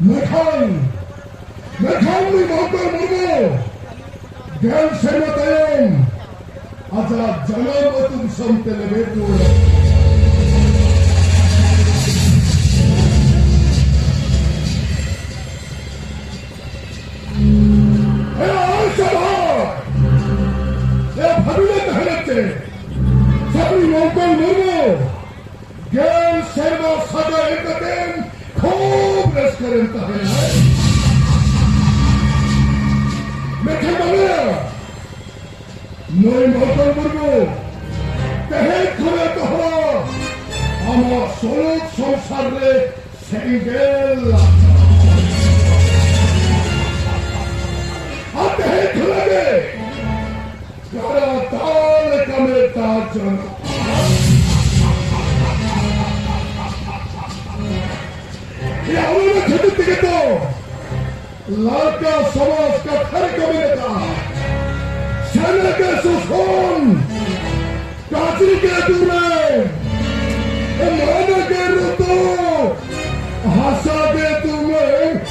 Mekan ni Mangkal Murmu Gel Sema Tayong Aja Jangan Batu Disam Telebetu Sabri Mangkal Murmu Gel Sema Sada Ekaten खूब रस करता है मैं बोले नई मौतल मुर्मू कहे खुले तो हो আমার সলক সংসারে সেঙ্গেল হাতে খুলে যারা তাল কামে তার জন্য तो लड़का समाज का घर कभी का सेना के सुसोन काची के दूरे माने के रुतो हंसा के तुम्हें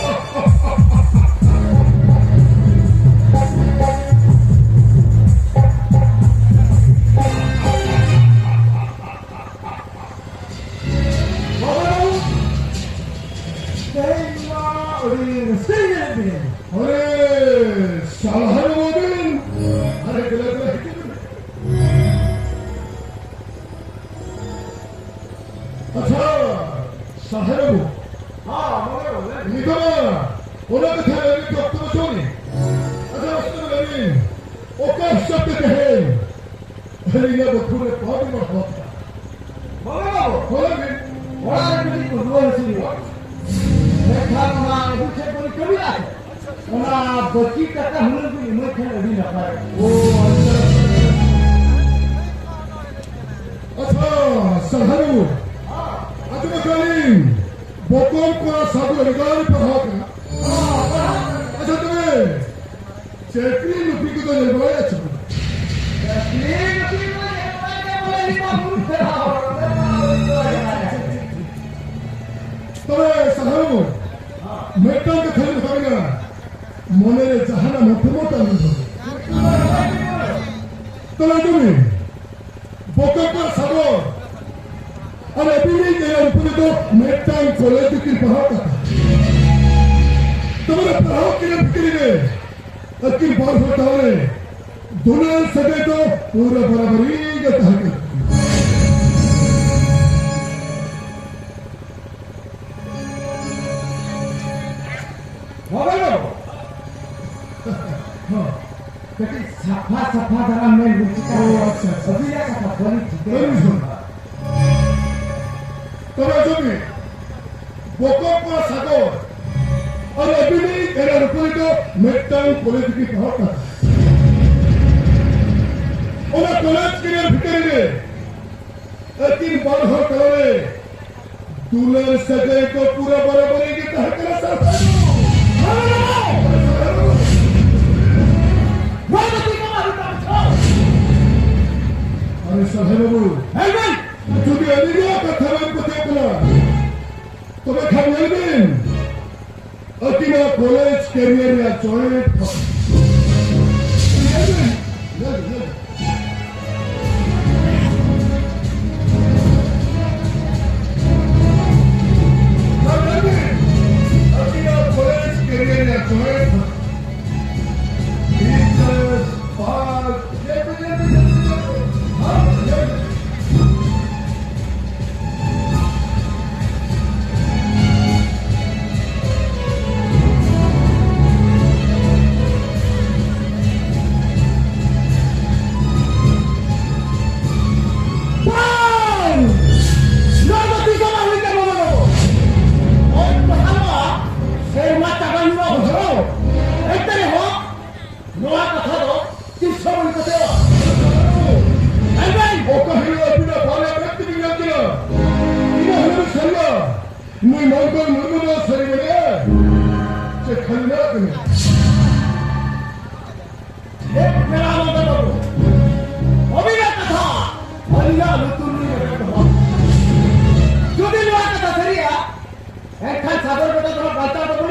एक खान सागर बेटा थोड़ा बात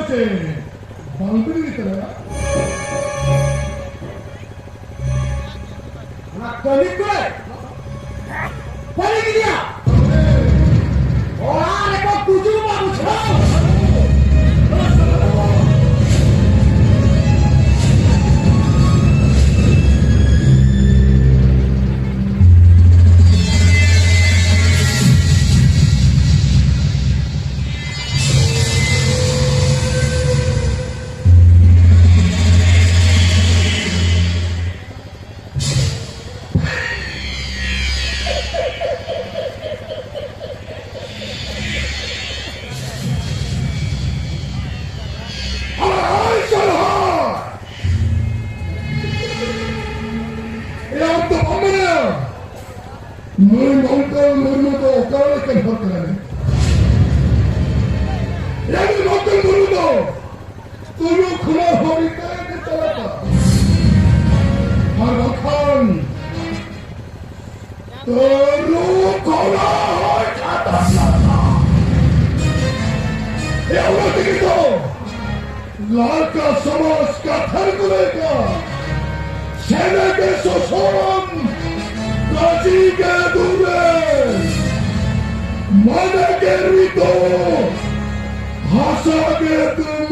चे बांगड़ी निकला ना कभी कोई पड़ी गया और आने को तुझे मालूम लाल का समाज का थरगुलेगा सेना के शोषण राजी के दूरे मन के रीतो भाषा के तुम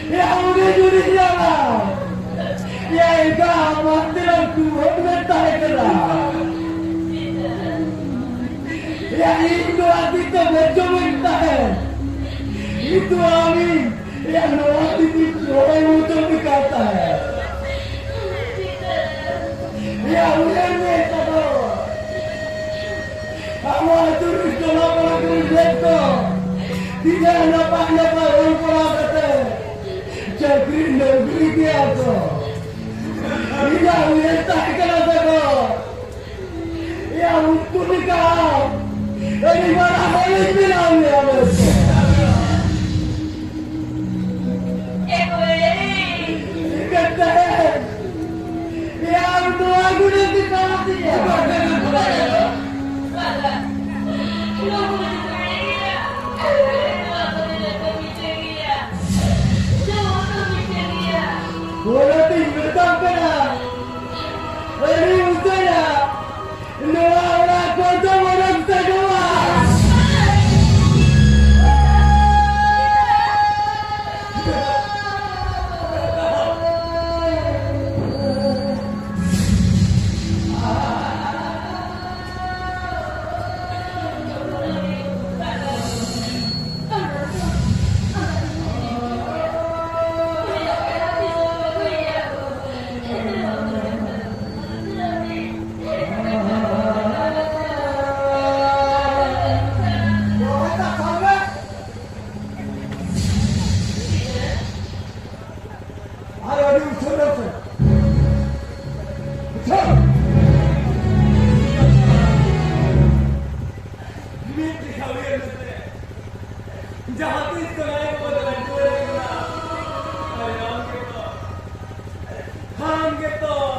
Ya udah juri jalan. Ya ika mati aku benar kena. Ya itu hati tu berjumpa itu kami yang nanti itu orang untuk berkata. Ya udah ni tahu. Awak terus kalau orang terus tu tidak nampak orang orang kata. Jadi negeri dia tu. Tidak udah tak kena tahu. Ya untuk nikah. Ini mana boleh bilang ya bos. Kata. Ya untuk aku nanti kalau dia. Boleh tinggal kena. Ini usahanya. Dua orang kota orang kedua. Ham gitu.